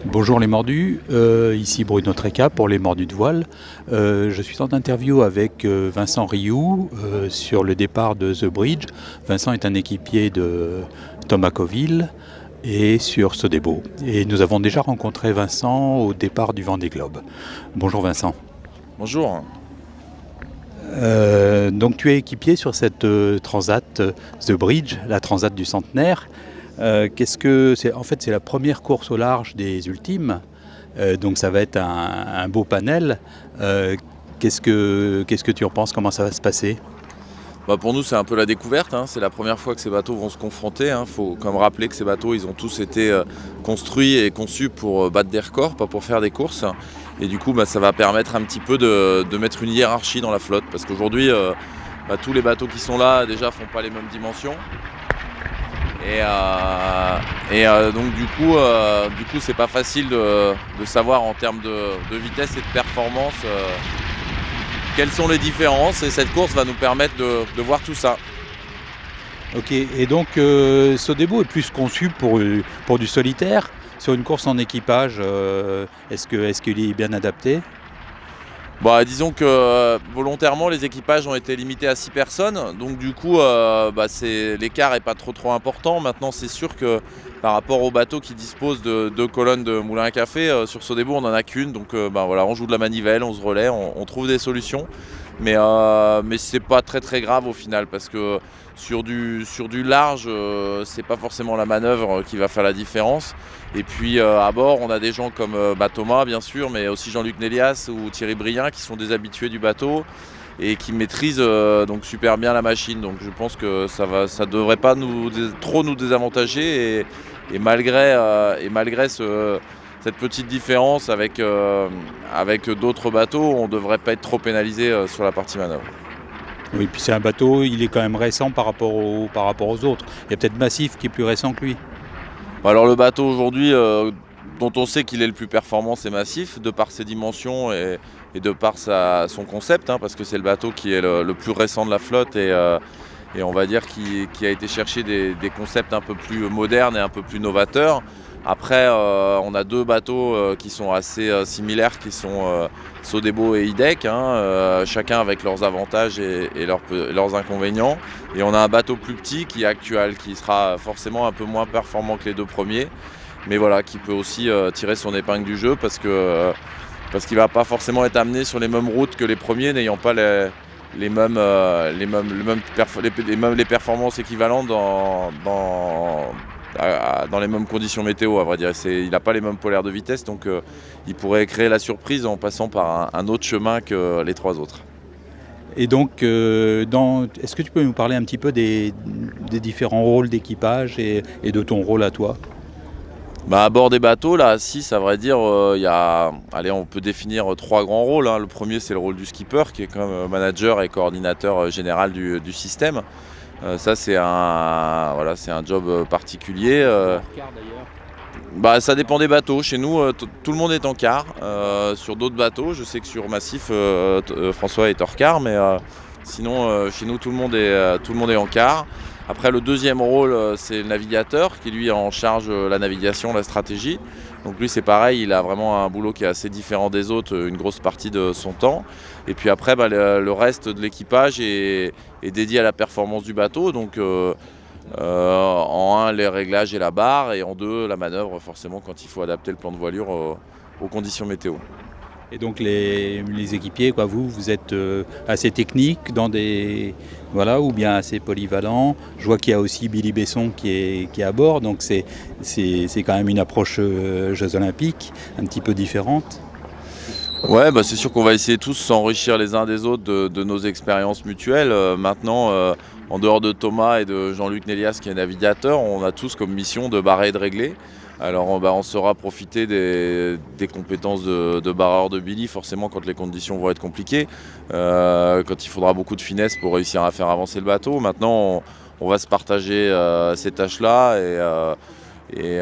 Bonjour les mordus, ici Bruno Tréca pour les mordus de voile. Je suis en interview avec Vincent Rioux sur le départ de The Bridge. Vincent est un équipier de Thomas Coville et sur Sodebo. Et nous avons déjà rencontré Vincent au départ du Vendée Globe. Bonjour Vincent. Bonjour. Donc tu es équipier sur cette transat The Bridge, la transat du centenaire. C'est la première course au large des ultimes, donc ça va être un beau panel. Qu'est-ce que tu en penses? Comment ça va se passer? Pour nous, c'est un peu la découverte, hein. C'est la première fois que ces bateaux vont se confronter, hein. Faut quand même rappeler que ces bateaux, ils ont tous été construits et conçus pour battre des records, pas pour faire des courses. Et du coup, ça va permettre un petit peu de mettre une hiérarchie dans la flotte, parce qu'aujourd'hui, tous les bateaux qui sont là déjà font pas les mêmes dimensions. Donc du coup, c'est pas facile de savoir en termes de vitesse et de performance quelles sont les différences, et cette course va nous permettre de voir tout ça. Ok, et donc Sodebo est plus conçu pour du solitaire. Sur une course en équipage, est-ce qu'il est bien adapté? Disons que volontairement les équipages ont été limités à 6 personnes, donc du coup l'écart n'est pas trop important. Maintenant, c'est sûr que par rapport aux bateaux qui disposent de 2 colonnes de moulin à café, sur Sodebo on n'en a qu'une, donc on joue de la manivelle, on se relaie, on trouve des solutions, mais c'est pas très grave au final, parce que sur du large, c'est pas forcément la manœuvre qui va faire la différence. Et puis à bord, on a des gens comme Thomas bien sûr, mais aussi Jean-Luc Nélias ou Thierry Brien qui sont des habitués du bateau et qui maîtrisent donc super bien la machine. Donc je pense que ça devrait pas trop nous désavantager, et malgré cette petite différence avec d'autres bateaux, on ne devrait pas être trop pénalisé sur la partie manœuvre. Oui, puis c'est un bateau, il est quand même récent par rapport aux autres. Il y a peut-être Massif qui est plus récent que lui. Alors le bateau aujourd'hui, dont on sait qu'il est le plus performant, c'est Massif, de par ses dimensions et de par son concept, hein, parce que c'est le bateau qui est le plus récent de la flotte, et on va dire qui a été chercher des concepts un peu plus modernes et un peu plus novateurs. Après, on a 2 bateaux qui sont assez similaires, qui sont Sodebo et Hidek, hein, chacun avec leurs avantages et leurs inconvénients. Et on a un bateau plus petit qui est Actual, qui sera forcément un peu moins performant que les 2 premiers, mais voilà, qui peut aussi tirer son épingle du jeu, parce qu'il ne va pas forcément être amené sur les mêmes routes que les premiers, n'ayant pas les performances équivalentes dans les mêmes conditions météo, à vrai dire. Il n'a pas les mêmes polaires de vitesse, donc il pourrait créer la surprise en passant par un autre chemin que les 3 autres. Et donc, est-ce que tu peux nous parler un petit peu des différents rôles d'équipage et de ton rôle à toi? À bord des bateaux, là, à 6, à vrai dire, on peut définir 3 grands rôles, hein. Le premier, c'est le rôle du skipper, qui est comme manager et coordinateur général du système. Ça, c'est un job particulier. Ça dépend des bateaux. Chez nous, tout le monde est en quart. Sur d'autres bateaux, je sais que sur Massif, François est hors quart, mais sinon, chez nous, tout le monde est en quart. Après, le deuxième rôle, c'est le navigateur, qui lui est en charge de la navigation, la stratégie. Donc lui, c'est pareil, il a vraiment un boulot qui est assez différent des autres, une grosse partie de son temps. Et puis après, le reste de l'équipage est dédié à la performance du bateau. Donc en 1, les réglages et la barre, et en 2, la manœuvre, forcément, quand il faut adapter le plan de voilure aux conditions météo. Et donc les équipiers, vous êtes assez techniques ou bien assez polyvalents. Je vois qu'il y a aussi Billy Besson qui est à bord, donc c'est quand même une approche Jeux Olympiques un petit peu différente. Ouais, c'est sûr qu'on va essayer tous s'enrichir les uns des autres de nos expériences mutuelles. Maintenant, en dehors de Thomas et de Jean-Luc Nélias qui est navigateur, on a tous comme mission de barrer et de régler. Alors on saura profiter des compétences de barreur de Billy, forcément quand les conditions vont être compliquées, quand il faudra beaucoup de finesse pour réussir à faire avancer le bateau. Maintenant, on va se partager ces tâches-là, et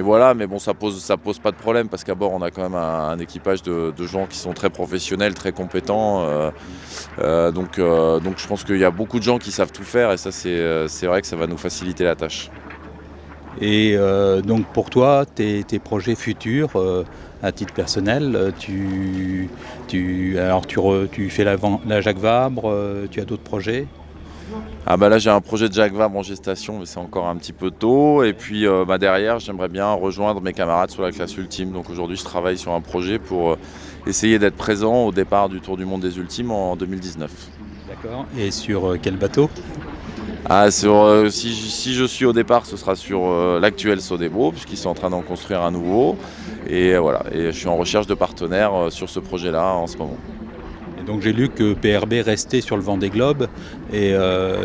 voilà, mais bon, ça pose pas de problème, parce qu'à bord on a quand même un équipage de gens qui sont très professionnels, très compétents, donc je pense qu'il y a beaucoup de gens qui savent tout faire, et ça c'est vrai que ça va nous faciliter la tâche. Et donc pour toi, tes projets futurs, à titre personnel, tu fais la Jacques Vabre, tu as d'autres projets? Ah bah là j'ai un projet de Jacques Vabre en gestation, mais c'est encore un petit peu tôt. Et puis derrière, j'aimerais bien rejoindre mes camarades sur la classe ultime. Donc aujourd'hui, je travaille sur un projet pour essayer d'être présent au départ du Tour du Monde des Ultimes en 2019. D'accord. Et sur quel bateau? Si je suis au départ, ce sera sur l'actuel Sodebo, puisqu'ils sont en train d'en construire un nouveau. Et voilà, et je suis en recherche de partenaires sur ce projet-là en ce moment. Et donc j'ai lu que PRB restait sur le Vendée Globe et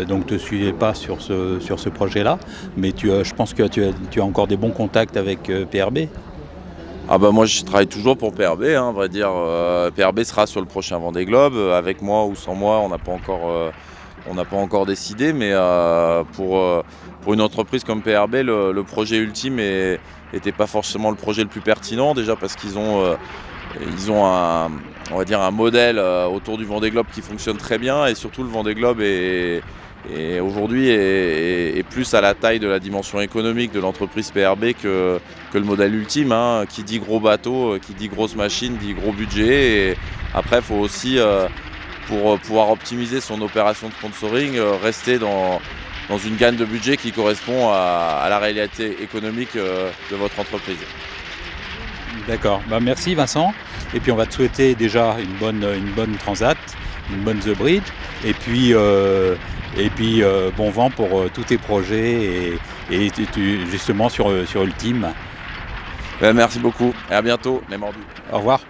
donc te suivais pas sur ce projet-là, mais je pense que tu as encore des bons contacts avec PRB. Ah bah moi je travaille toujours pour PRB, hein, à vrai dire. PRB sera sur le prochain Vendée Globe, avec moi ou sans moi, on n'a pas encore décidé, mais pour une entreprise comme PRB, le projet ultime n'était pas forcément le projet le plus pertinent, déjà parce qu'ils ont un modèle autour du Vendée Globe qui fonctionne très bien, et surtout le Vendée Globe aujourd'hui est plus à la taille de la dimension économique de l'entreprise PRB que le modèle ultime, hein. Qui dit gros bateau, qui dit grosse machine, dit gros budget. Et après, il faut aussi, pour pouvoir optimiser son opération de sponsoring, rester dans une gamme de budget qui correspond à la réalité économique de votre entreprise. D'accord, merci Vincent. Et puis on va te souhaiter déjà une bonne Transat, une bonne The Bridge, et puis bon vent pour tous tes projets et justement sur Ultime. Merci beaucoup et à bientôt, les mordus. Au revoir.